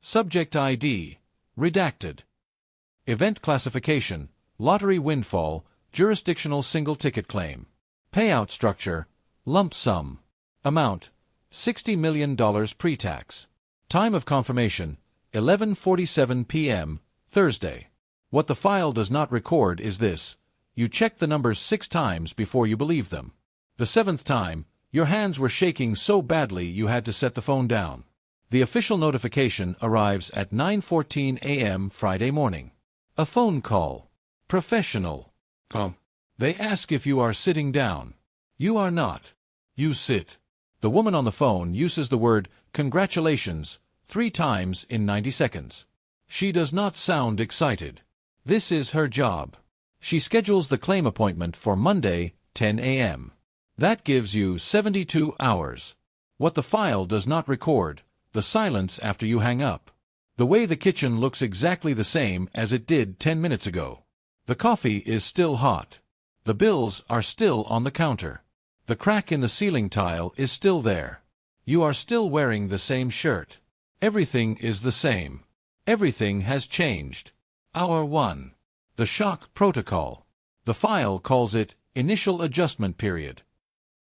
Subject ID, redacted. Event classification, lottery windfall, jurisdictional single-ticket claim. Payout structure, lump sum. Amount, $60 million pre-tax. Time of confirmation, 11:47 p.m., Thursday. What the file does not record is this: you checked the numbers 6 times before you believed them. The 7th time, your hands were shaking so badly you had to set the phone down. The official notification arrives at 9:14 a.m. Friday morning. A phone call. Professional. They ask if you are sitting down. You are not. You sit. The woman on the phone uses the word congratulations 3 times in 90 seconds. She does not sound excited. This is her job. She schedules the claim appointment for Monday, 10 a.m. That gives you 72 hours. What the file does not record, the silence after you hang up. The way the kitchen looks exactly the same as it did 10 minutes ago. The coffee is still hot. The bills are still on the counter. The crack in the ceiling tile is still there. You are still wearing the same shirt. Everything is the same. Everything has changed. Hour 1. The shock protocol. The file calls it initial adjustment period.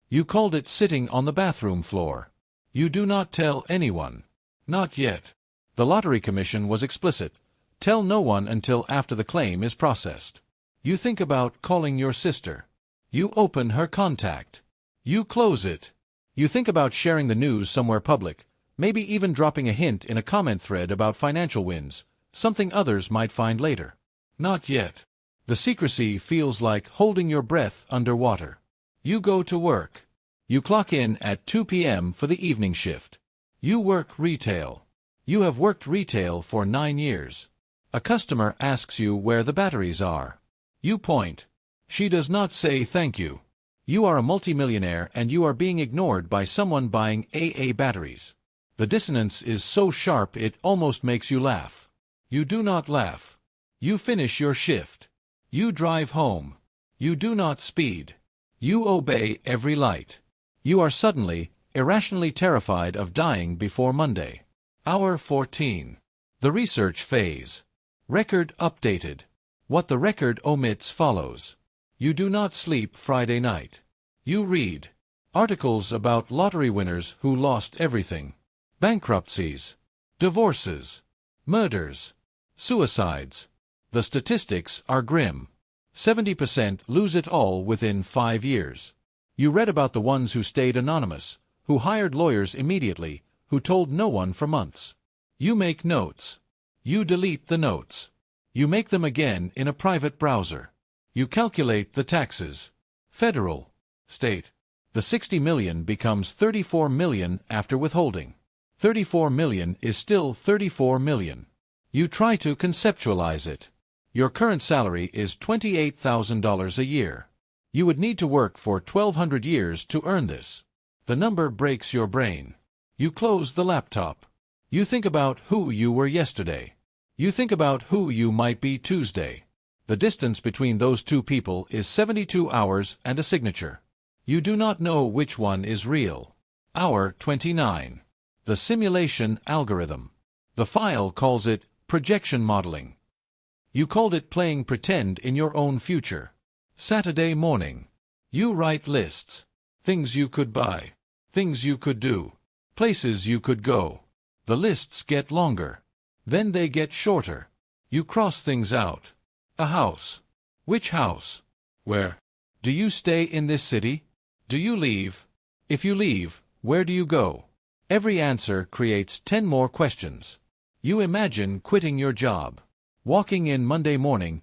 You called it sitting on the bathroom floor. You do not tell anyone. Not yet. The Lottery Commission was explicit. Tell no one until after the claim is processed. You think about calling your sister. You open her contact. You close it. You think about sharing the news somewhere public, maybe even dropping a hint in a comment thread about financial wins, something others might find later. Not yet. The secrecy feels like holding your breath underwater. You go to work. You clock in at 2 p.m. for the evening shift. You work retail. You have worked retail for 9 years. A customer asks you where the batteries are. You point. She does not say thank you. You are a multimillionaire and you are being ignored by someone buying AA batteries. The dissonance is so sharp it almost makes you laugh. You do not laugh. You finish your shift. You drive home. You do not speed. You obey every light. You are suddenly, irrationally terrified of dying before Monday. Hour 14. The research phase. Record updated. What the record omits follows. You do not sleep Friday night. You read articles about lottery winners who lost everything. Bankruptcies. Divorces. Murders. Suicides. The statistics are grim. 70% lose it all within 5 years. You read about the ones who stayed anonymous, who hired lawyers immediately, who told no one for months. You make notes. You delete the notes. You make them again in a private browser. You calculate the taxes. Federal. State. The 60 million becomes 34 million after withholding. 34 million is still 34 million. You try to conceptualize it. Your current salary is $28,000 a year. You would need to work for 1,200 years to earn this. The number breaks your brain. You close the laptop. You think about who you were yesterday. You think about who you might be Tuesday. The distance between those two people is 72 hours and a signature. You do not know which one is real. Hour 29. The simulation algorithm. The file calls it projection modeling. You called it playing pretend in your own future. Saturday morning. You write lists. Things you could buy. Things you could do. Places you could go. The lists get longer. Then they get shorter. You cross things out. A house. Which house? Where? Do you stay in this city? Do you leave? If you leave, where do you go? Every answer creates 10 more questions. You imagine quitting your job. Walking in Monday morning.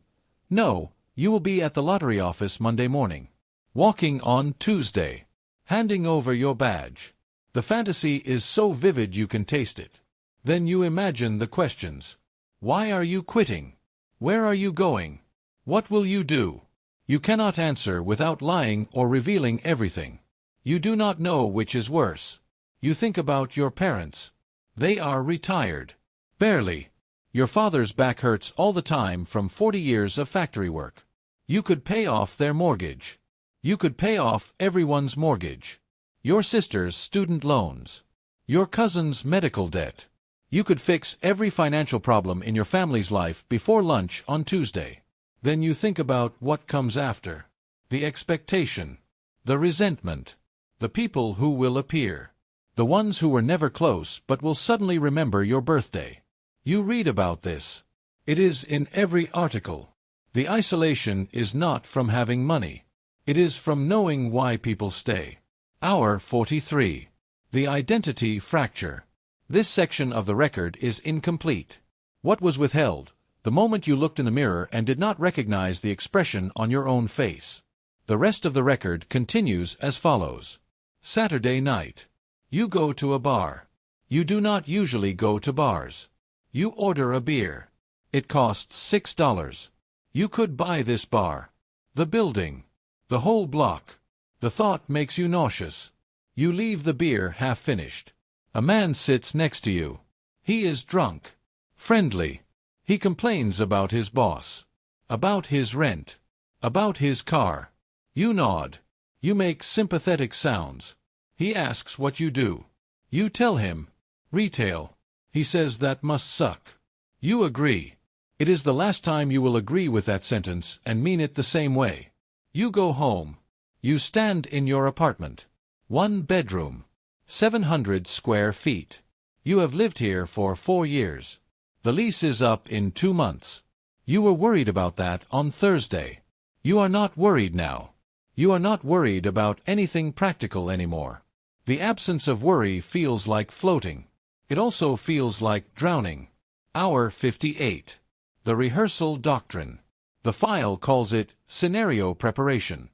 No, you will be at the lottery office Monday morning. Walking on Tuesday. Handing over your badge. The fantasy is so vivid you can taste it. Then you imagine the questions. Why are you quitting? Where are you going? What will you do? You cannot answer without lying or revealing everything. You do not know which is worse. You think about your parents. They are retired. Barely. Your father's back hurts all the time from 40 years of factory work. You could pay off their mortgage. You could pay off everyone's mortgage. Your sister's student loans. Your cousin's medical debt. You could fix every financial problem in your family's life before lunch on Tuesday. Then you think about what comes after. The expectation. The resentment. The people who will appear. The ones who were never close but will suddenly remember your birthday. You read about this. It is in every article. The isolation is not from having money. It is from knowing why people stay. Hour 43. The identity fracture. This section of the record is incomplete. What was withheld? The moment you looked in the mirror and did not recognize the expression on your own face. The rest of the record continues as follows. Saturday night. You go to a bar. You do not usually go to bars. You order a beer. It costs $6. You could buy this bar. The building. The whole block. The thought makes you nauseous. You leave the beer half-finished. A man sits next to you. He is drunk. Friendly. He complains about his boss. About his rent. About his car. You nod. You make sympathetic sounds. He asks what you do. You tell him. Retail. He says that must suck. You agree. It is the last time you will agree with that sentence and mean it the same way. You go home. You stand in your apartment. 1 bedroom. 700 square feet. You have lived here for 4 years. The lease is up in 2 months. You were worried about that on Thursday. You are not worried now. You are not worried about anything practical anymore. The absence of worry feels like floating. It also feels like drowning. Hour 58. The rehearsal doctrine. The file calls it scenario preparation.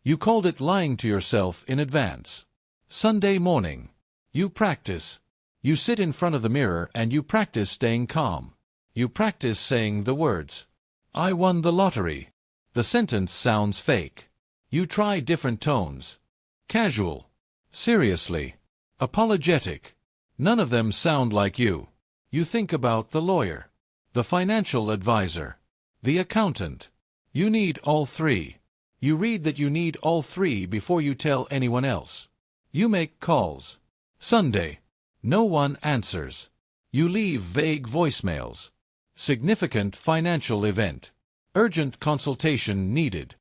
You called it lying to yourself in advance. Sunday morning. You practice. You sit in front of the mirror and you practice staying calm. You practice saying the words. I won the lottery. The sentence sounds fake. You try different tones. Casual. Seriously. Apologetic. None of them sound like you. You think about the lawyer. The financial advisor. The accountant. You need all three. You read that you need all three before you tell anyone else. You make calls. Sunday. No one answers. You leave vague voicemails. Significant financial event. Urgent consultation needed.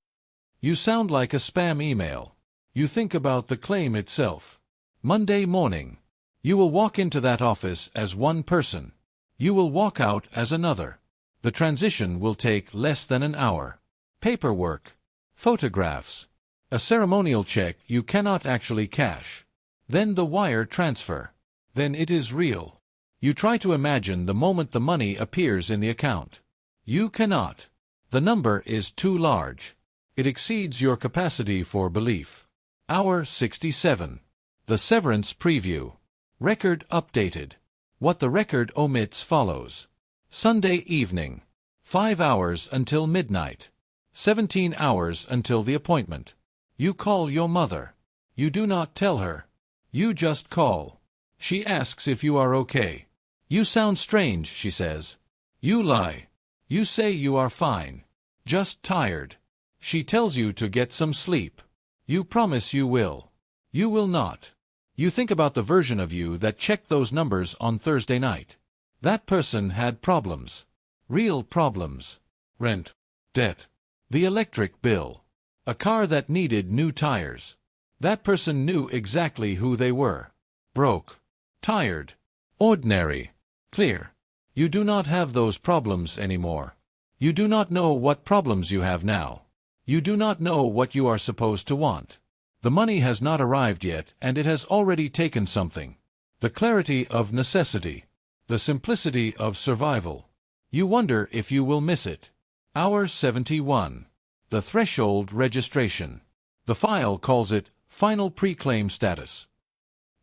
You sound like a spam email. You think about the claim itself. Monday morning. You will walk into that office as one person. You will walk out as another. The transition will take less than an hour. Paperwork. Photographs. A ceremonial check you cannot actually cash. Then the wire transfer. Then it is real. You try to imagine the moment the money appears in the account. You cannot. The number is too large. It exceeds your capacity for belief. Hour 67. The severance preview. Record updated. What the record omits follows. Sunday evening. 5 hours until midnight. 17 hours until the appointment. You call your mother. You do not tell her. You just call. She asks if you are okay. You sound strange, she says. You lie. You say you are fine. Just tired. She tells you to get some sleep. You promise you will. You will not. You think about the version of you that checked those numbers on Thursday night. That person had problems. Real problems. Rent. Debt. The electric bill. A car that needed new tires. That person knew exactly who they were. Broke. Tired. Ordinary. Clear. You do not have those problems anymore. You do not know what problems you have now. You do not know what you are supposed to want. The money has not arrived yet, and it has already taken something. The clarity of necessity. The simplicity of survival. You wonder if you will miss it. Hour 71. The threshold registration. The file calls it final pre-claim status.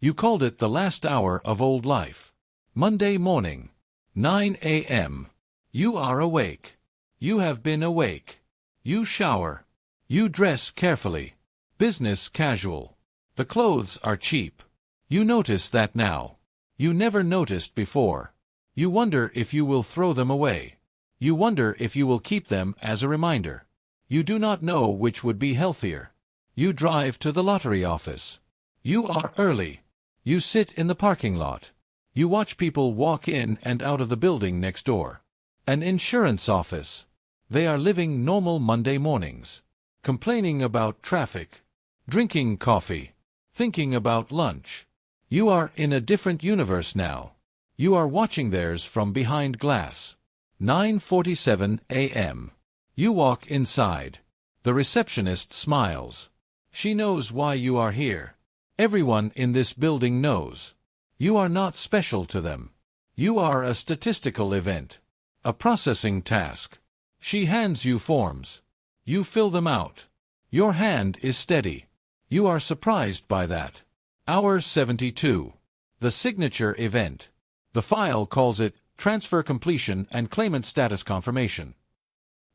You called it the last hour of old life. Monday morning. 9 a.m. You are awake. You have been awake. You shower. You dress carefully. Business casual. The clothes are cheap. You notice that now. You never noticed before. You wonder if you will throw them away. You wonder if you will keep them as a reminder. You do not know which would be healthier. You drive to the lottery office. You are early. You sit in the parking lot. You watch people walk in and out of the building next door. An insurance office. They are living normal Monday mornings. Complaining about traffic. Drinking coffee. Thinking about lunch. You are in a different universe now. You are watching theirs from behind glass. 9:47 a.m. You walk inside. The receptionist smiles. She knows why you are here. Everyone in this building knows. You are not special to them. You are a statistical event. A processing task. She hands you forms. You fill them out. Your hand is steady. You are surprised by that. Hour 72. The signature event. The file calls it transfer completion and claimant status confirmation.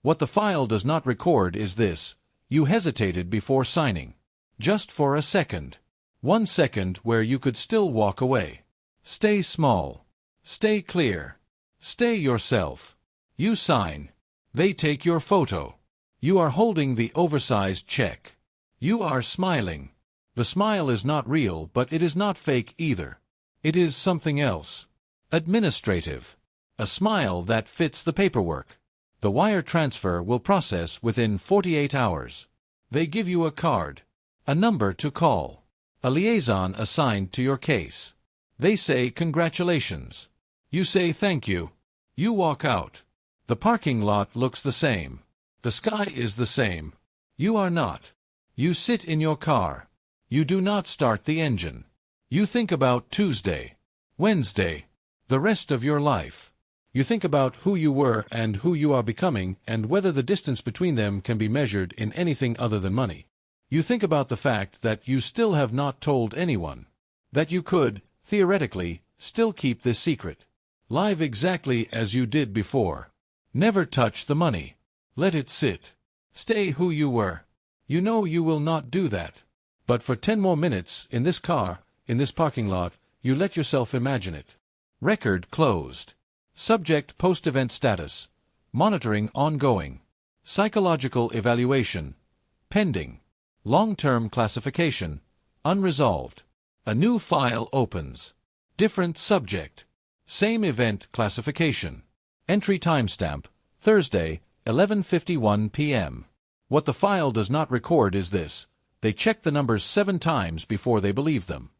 What the file does not record is this: you hesitated before signing. Just for a second. 1 second where you could still walk away. Stay small. Stay clear. Stay yourself. You sign. They take your photo. You are holding the oversized check. You are smiling. The smile is not real, but it is not fake either. It is something else. Administrative. A smile that fits the paperwork. The wire transfer will process within 48 hours. They give you a card. A number to call. A liaison assigned to your case. They say congratulations. You say thank you. You walk out. The parking lot looks the same. The sky is the same. You are not. You sit in your car. You do not start the engine. You think about Tuesday, Wednesday, the rest of your life. You think about who you were and who you are becoming and whether the distance between them can be measured in anything other than money. You think about the fact that you still have not told anyone. That you could, theoretically, still keep this secret. Live exactly as you did before. Never touch the money. Let it sit. Stay who you were. You know you will not do that. But for 10 more minutes, in this car, in this parking lot, you let yourself imagine it. Record closed. Subject post-event status. Monitoring ongoing. Psychological evaluation. Pending. Long-term classification. Unresolved. A new file opens. Different subject. Same event classification. Entry timestamp, Thursday, 11:51 p.m. What the file does not record is this: they check the numbers 7 times before they believe them.